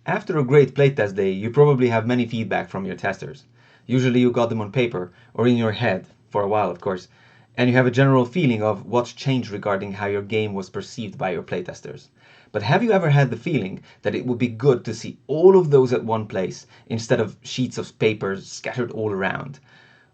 After a great playtest day, you probably have many feedback from your testers. Usually you got them on paper or in your head, for a while of course, and you have a general feeling of what's changed regarding how your game was perceived by your playtesters. But have you ever had the feeling that it would be good to see all of those at one place instead of sheets of paper scattered all around?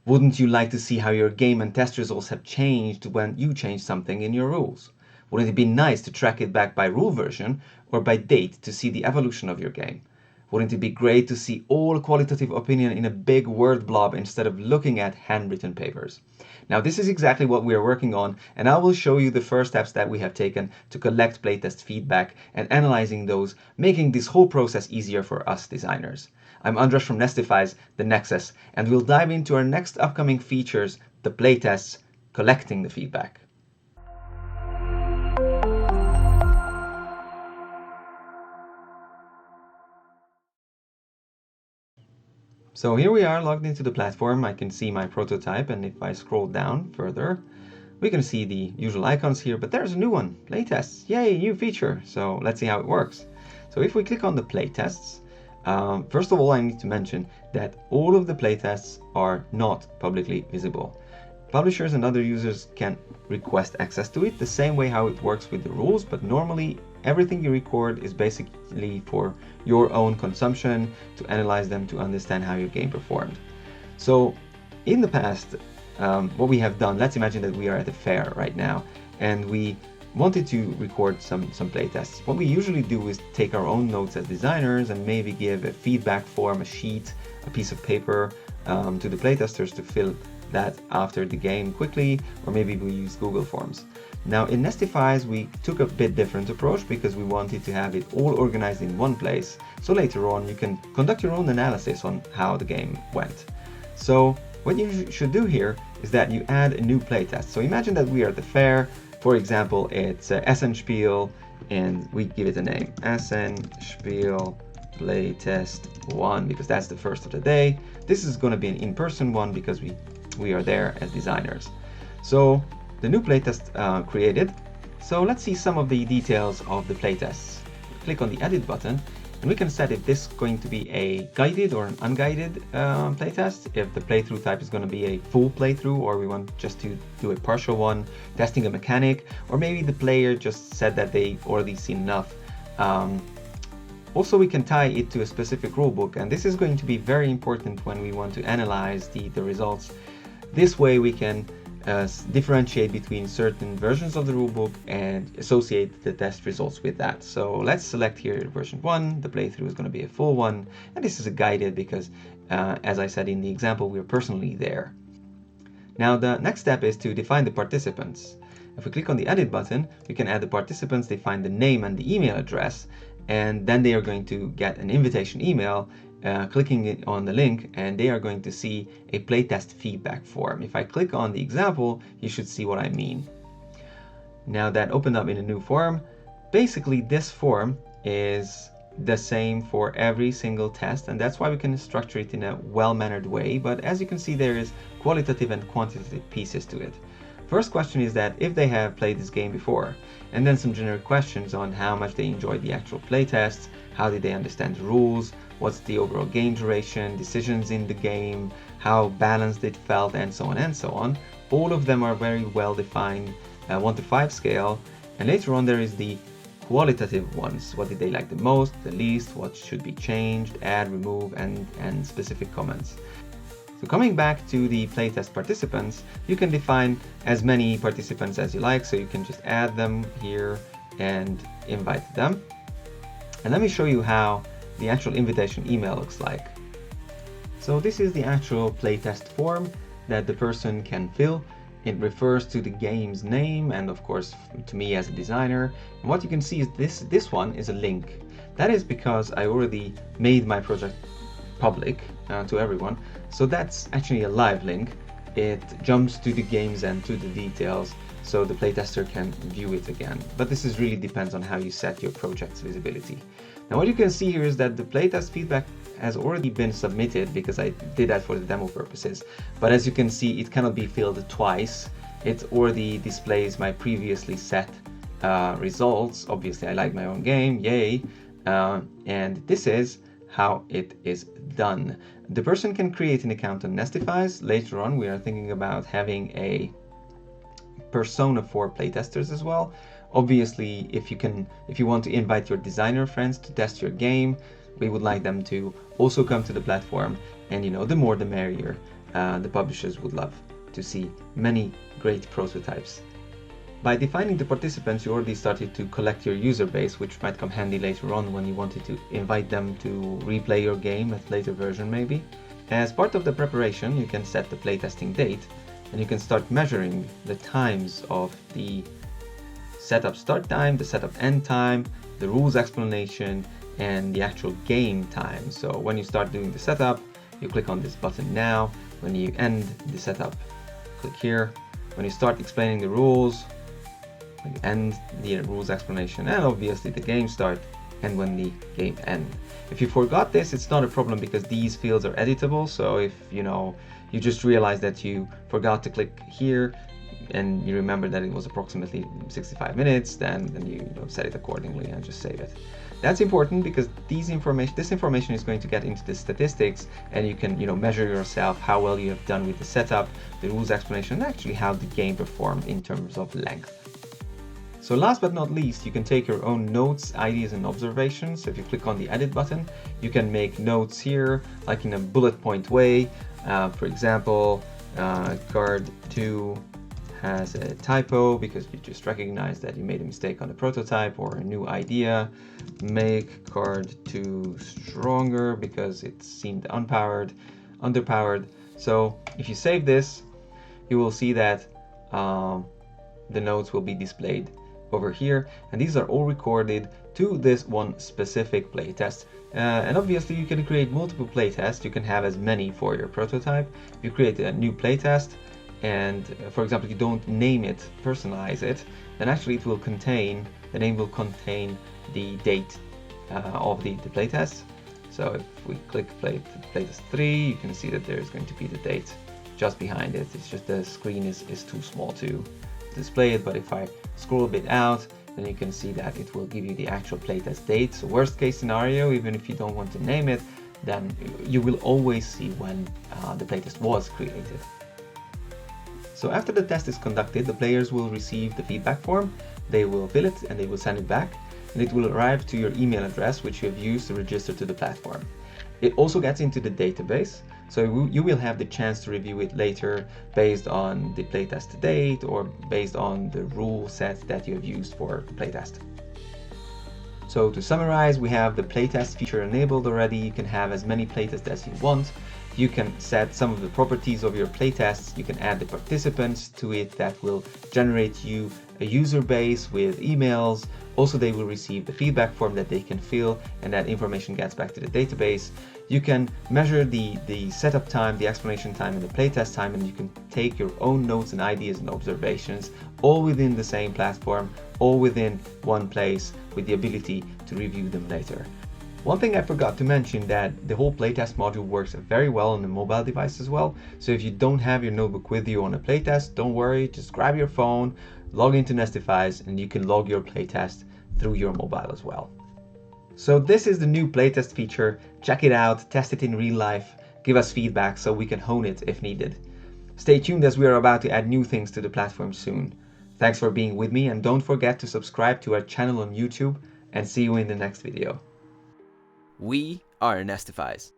Wouldn't you like to see how your game and test results have changed when you change something in your rules? Wouldn't it be nice to track it back by rule version or by date to see the evolution of your game? Wouldn't it be great to see all qualitative opinion in a big word blob instead of looking at handwritten papers? Now this is exactly what we are working on, and I will show you the first steps that we have taken to collect playtest feedback and analyzing those, making this whole process easier for us designers. I'm Andras from NestiFyz, the Nexus, and we'll dive into our next upcoming features, the playtests, collecting the feedback. So here we are logged into the platform. I can see my prototype, and if I scroll down further, we can see the usual icons here, but there's a new one, playtests. Yay, new feature. So let's see how it works. So if we click on the playtests, first of all, I need to mention that all of the playtests are not publicly visible. Publishers and other users can request access to it the same way how it works with the rules, but normally everything you record is basically for your own consumption, to analyze them, to understand how your game performed. So in the past, what we have done, let's imagine that we are at a fair right now and we wanted to record some playtests. What we usually do is take our own notes as designers and maybe give a feedback form, a sheet, a piece of paper to the playtesters to fill that after the game quickly, or maybe we use Google Forms. Now in NestiFyz we took a bit different approach because we wanted to have it all organized in one place, so later on you can conduct your own analysis on how the game went. So what you should do here is that you add a new playtest. So imagine that we are at the fair, for example it's Essenspiel, and we give it a name, Essenspiel playtest 1, because that's the first of the day. This is going to be an in-person one because we are there as designers. So the new playtest created. So let's see some of the details of the playtests. Click on the edit button and we can set if this is going to be a guided or an unguided playtest, if the playthrough type is going to be a full playthrough, or we want just to do a partial one, testing a mechanic, or maybe the player just said that they've already seen enough. Also, we can tie it to a specific rulebook, and this is going to be very important when we want to analyze the results. This way we can differentiate between certain versions of the rulebook and associate the test results with that. So let's select here version 1, the playthrough is going to be a full one, and this is a guided because as I said in the example, we're personally there. Now the next step is to define the participants. If we click on the edit button, we can add the participants, define the name and the email address, and then they are going to get an invitation email clicking on the link, and they are going to see a playtest feedback form. If I click on the example, you should see what I mean. Now that opened up in a new form. Basically this form is the same for every single test, and that's why we can structure it in a well-mannered way, but as you can see there is qualitative and quantitative pieces to it. First question is that if they have played this game before, and then some generic questions on how much they enjoyed the actual playtests, how did they understand the rules, what's the overall game duration, decisions in the game, how balanced it felt, and so on and so on. All of them are very well defined 1 to 5 scale, and later on there is the qualitative ones. What did they like the most, the least, what should be changed, add, remove, and specific comments. So coming back to the playtest participants, you can define as many participants as you like, so you can just add them here and invite them. And let me show you how the actual invitation email looks like. So this is the actual playtest form that the person can fill. It refers to the game's name and of course to me as a designer. And what you can see is this one is a link. That is because I already made my project public to everyone. So that's actually a live link. It jumps to the games and to the details so the playtester can view it again. But this really depends on how you set your project's visibility. Now what you can see here is that the playtest feedback has already been submitted because I did that for the demo purposes. But as you can see, it cannot be filled twice. It already displays my previously set results. Obviously I like my own game, yay. And this is how it is done. The person can create an account on NestiFyz. Later on, we are thinking about having a persona for playtesters as well. Obviously, if you want to invite your designer friends to test your game, we would like them to also come to the platform, and the more the merrier. The publishers would love to see many great prototypes. By defining the participants, you already started to collect your user base, which might come handy later on when you wanted to invite them to replay your game at a later version maybe. As part of the preparation, you can set the playtesting date, and you can start measuring the times of the setup start time, the setup end time, the rules explanation, and the actual game time. So when you start doing the setup, you click on this button now. When you end the setup, click here. When you start explaining the rules, when you end the rules explanation, and obviously the game start, and when the game ends. If you forgot this, it's not a problem because these fields are editable. So if you just realize that you forgot to click here and you remember that it was approximately 65 minutes, then you set it accordingly and just save it. That's important because this information is going to get into the statistics, and you can measure yourself how well you have done with the setup, the rules explanation, and actually how the game performed in terms of length. So last but not least, you can take your own notes, ideas, and observations. So if you click on the edit button, you can make notes here, like in a bullet point way. For example, card 2 has a typo because you just recognize that you made a mistake on the prototype or a new idea. Make card 2 stronger because it seemed underpowered. So if you save this, you will see that the notes will be displayed over here, and these are all recorded to this one specific playtest. And obviously you can create multiple playtests. You can have as many for your prototype. If you create a new playtest and for example you don't name it, personalize it, then actually the name will contain the date of the playtest. So if we click playtest 3, you can see that there is going to be the date just behind it. It's just the screen is too small to display it, but if I scroll a bit out, then you can see that it will give you the actual playtest date. So worst case scenario, even if you don't want to name it, then you will always see when the playtest was created. So after the test is conducted, the players will receive the feedback form, they will fill it and they will send it back, and it will arrive to your email address which you have used to register to the platform. It also gets into the database, so you will have the chance to review it later based on the playtest date or based on the rule set that you have used for the playtest. So to summarize, we have the playtest feature enabled already. You can have as many playtests as you want. You can set some of the properties of your playtests. You can add the participants to it that will generate you a user base with emails. Also, they will receive the feedback form that they can fill, and that information gets back to the database. You can measure the setup time, the explanation time, and the playtest time, and you can take your own notes and ideas and observations all within the same platform, all within one place, with the ability to review them later. One thing I forgot to mention, that the whole playtest module works very well on the mobile device as well. So if you don't have your notebook with you on a playtest, don't worry, just grab your phone, log into NestiFyz, and you can log your playtest through your mobile as well. So this is the new playtest feature. Check it out, test it in real life, give us feedback so we can hone it if needed. Stay tuned as we are about to add new things to the platform soon. Thanks for being with me, and don't forget to subscribe to our channel on YouTube, and see you in the next video. We are NestiFyz.